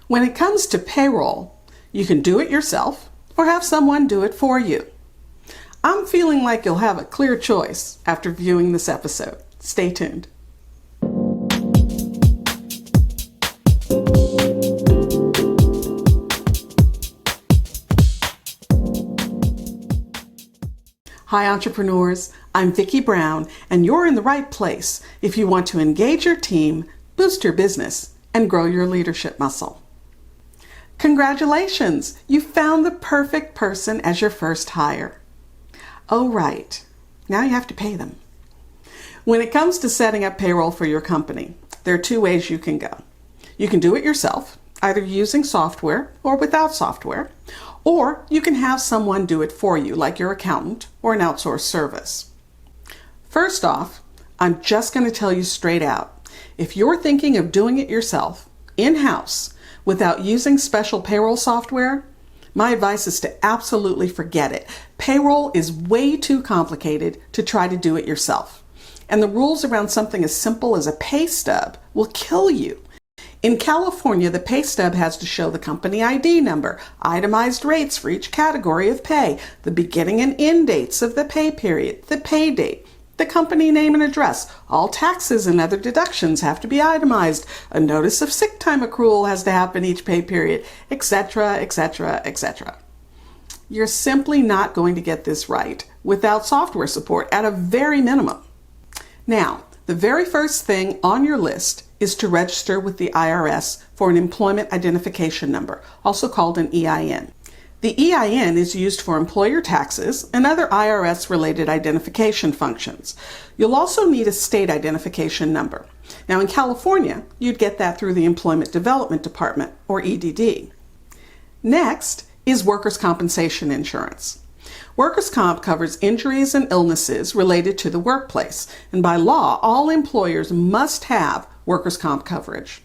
When it comes to payroll, you can do it yourself or have someone do it for you. I'm feeling like you'll have a clear choice after viewing this episode. Stay tuned. Hi entrepreneurs, I'm Vicky Brown, and you're in the right place if you want to engage your team, boost your business, and grow your leadership muscle. Congratulations! You found the perfect person as your first hire. Oh right, now you have to pay them. When it comes to setting up payroll for your company, there are two ways you can go. You can do it yourself, either using software or without software, or you can have someone do it for you, like your accountant or an outsourced service. First off, I'm just going to tell you straight out, if you're thinking of doing it yourself, in-house, without using special payroll software, my advice is to absolutely forget it. Payroll is way too complicated to try to do it yourself. And the rules around something as simple as a pay stub will kill you. In California, the pay stub has to show the company ID number, itemized rates for each category of pay, the beginning and end dates of the pay period, the pay date, the company name and address. All taxes and other deductions have to be itemized. A notice of sick time accrual has to happen each pay period, etc., etc., etc. You're simply not going to get this right without software support at a very minimum. Now, the very first thing on your list is to register with the IRS for an Employment Identification Number, also called an EIN. The EIN is used for employer taxes and other IRS-related identification functions. You'll also need a state identification number. Now in California, you'd get that through the Employment Development Department, or EDD. Next is workers' compensation insurance. Workers' comp covers injuries and illnesses related to the workplace, and by law, all employers must have workers' comp coverage.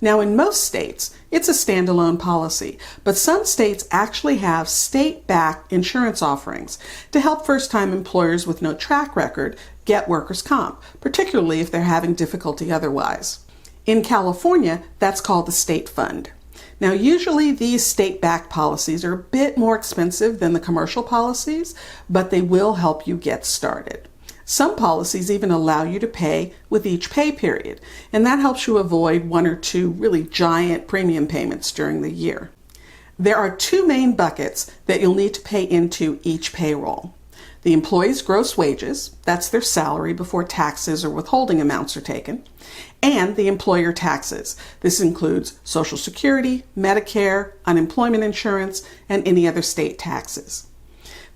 Now, in most states, it's a standalone policy, but some states actually have state-backed insurance offerings to help first-time employers with no track record get workers' comp, particularly if they're having difficulty otherwise. In California, that's called the state fund. Now, usually these state-backed policies are a bit more expensive than the commercial policies, but they will help you get started. Some policies even allow you to pay with each pay period, and that helps you avoid one or two really giant premium payments during the year. There are two main buckets that you'll need to pay into each payroll. The employee's gross wages, that's their salary before taxes or withholding amounts are taken, and the employer taxes. This includes Social Security, Medicare, unemployment insurance, and any other state taxes.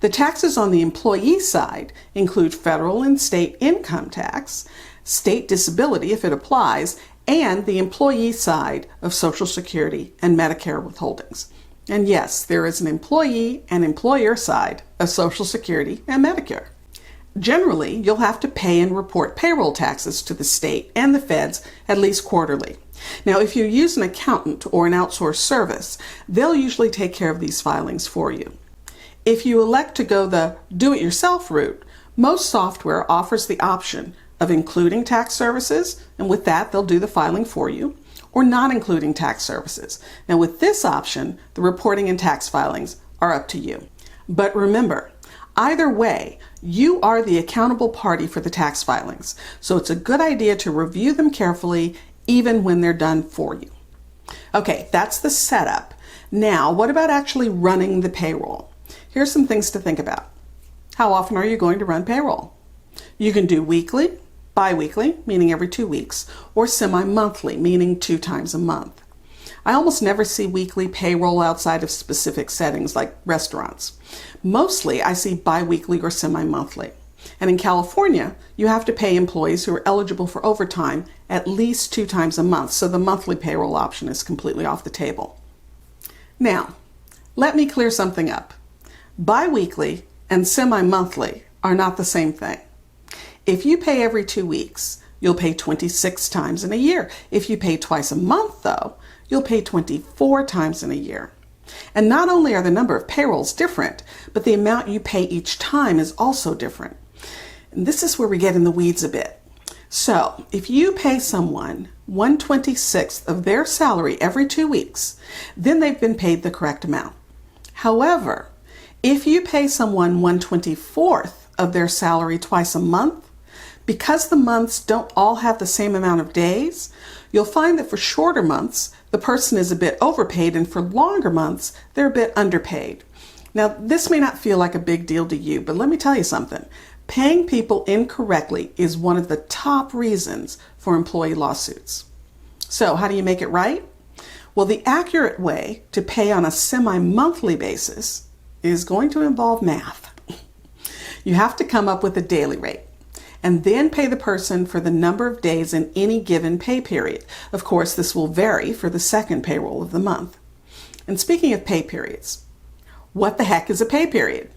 The taxes on the employee side include federal and state income tax, state disability if it applies, and the employee side of Social Security and Medicare withholdings. And yes, there is an employee and employer side of Social Security and Medicare. Generally, you'll have to pay and report payroll taxes to the state and the feds at least quarterly. Now, if you use an accountant or an outsourced service, they'll usually take care of these filings for you. If you elect to go the do-it-yourself route, most software offers the option of including tax services, and with that, they'll do the filing for you, or not including tax services. Now, with this option, the reporting and tax filings are up to you. But remember, either way, you are the accountable party for the tax filings, so it's a good idea to review them carefully, even when they're done for you. Okay, that's the setup. Now, what about actually running the payroll? Here's some things to think about. How often are you going to run payroll? You can do weekly, bi-weekly, meaning every 2 weeks, or semi-monthly, meaning 2 times a month. I almost never see weekly payroll outside of specific settings like restaurants. Mostly I see bi-weekly or semi-monthly. And in California, you have to pay employees who are eligible for overtime at least 2 times a month, so the monthly payroll option is completely off the table. Now, let me clear something up. Bi-weekly and semi-monthly are not the same thing. If you pay every 2 weeks, you'll pay 26 times in a year. If you pay twice a month, though, you'll pay 24 times in a year. And not only are the number of payrolls different, but the amount you pay each time is also different. And this is where we get in the weeds a bit. So if you pay someone 1/26th of their salary every 2 weeks, then they've been paid the correct amount. However, if you pay someone 1/24th of their salary twice a month, because the months don't all have the same amount of days, you'll find that for shorter months, the person is a bit overpaid, and for longer months, they're a bit underpaid. Now, this may not feel like a big deal to you, but let me tell you something. Paying people incorrectly is one of the top reasons for employee lawsuits. So how do you make it right? Well, the accurate way to pay on a semi-monthly basis is going to involve math. You have to come up with a daily rate and then pay the person for the number of days in any given pay period. Of course, this will vary for the second payroll of the month. And speaking of pay periods, what the heck is a pay period?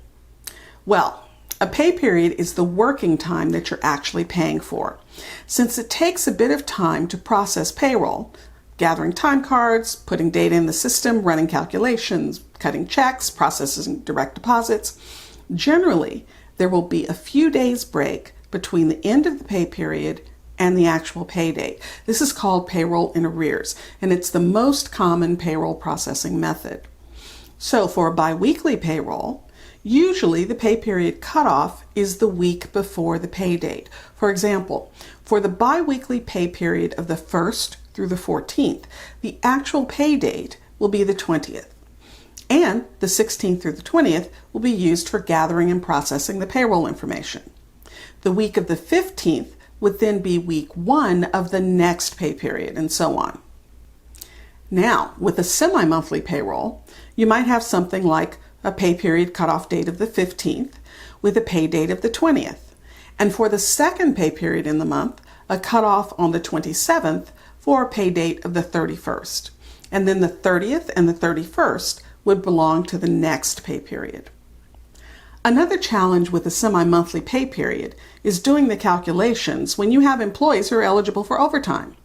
Well, a pay period is the working time that you're actually paying for. Since it takes a bit of time to process payroll, gathering time cards, putting data in the system, running calculations, cutting checks, processing direct deposits, generally there will be a few days break between the end of the pay period and the actual pay date. This is called payroll in arrears, and it's the most common payroll processing method. So for a biweekly payroll, usually the pay period cutoff is the week before the pay date. For example, for the biweekly pay period of the 1st through the 14th, the actual pay date will be the 20th. And the 16th through the 20th will be used for gathering and processing the payroll information. The week of the 15th would then be week 1 of the next pay period, and so on. Now, with a semi-monthly payroll, you might have something like a pay period cutoff date of the 15th with a pay date of the 20th. And for the second pay period in the month, a cutoff on the 27th for a pay date of the 31st. And then the 30th and the 31st would belong to the next pay period. Another challenge with a semi-monthly pay period is doing the calculations when you have employees who are eligible for overtime.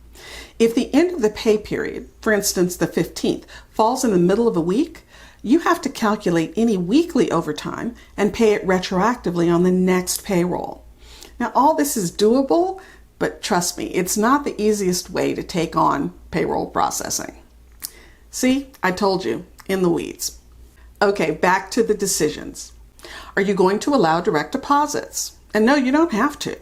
If the end of the pay period, for instance the 15th, falls in the middle of a week, you have to calculate any weekly overtime and pay it retroactively on the next payroll. Now, all this is doable, but trust me, it's not the easiest way to take on payroll processing. See, I told you, in the weeds. Okay, back to the decisions. Are you going to allow direct deposits? And no, you don't have to.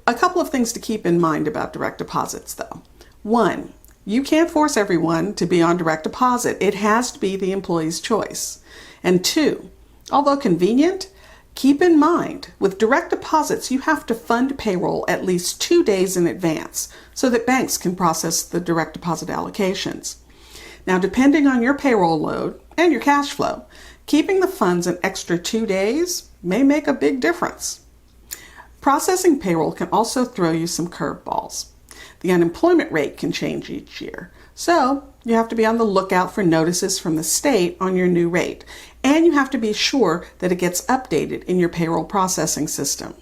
A couple of things to keep in mind about direct deposits, though. 1, you can't force everyone to be on direct deposit. It has to be the employee's choice. And 2, although convenient, keep in mind, with direct deposits, you have to fund payroll at least 2 days in advance so that banks can process the direct deposit allocations. Now, depending on your payroll load and your cash flow, keeping the funds an extra 2 days may make a big difference. Processing payroll can also throw you some curveballs. The unemployment rate can change each year, so you have to be on the lookout for notices from the state on your new rate, and you have to be sure that it gets updated in your payroll processing system.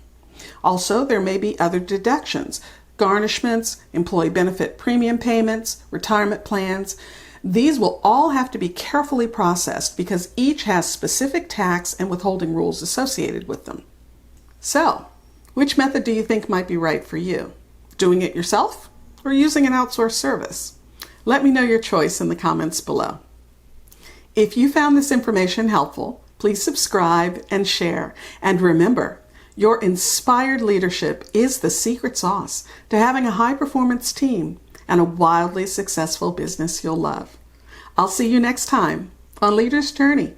Also, there may be other deductions, garnishments, employee benefit premium payments, retirement plans. These will all have to be carefully processed because each has specific tax and withholding rules associated with them. So, which method do you think might be right for you? Doing it yourself or using an outsourced service? Let me know your choice in the comments below. If you found this information helpful, please subscribe and share. And remember, your inspired leadership is the secret sauce to having a high-performance team and a wildly successful business you'll love. I'll see you next time on Leader's Journey.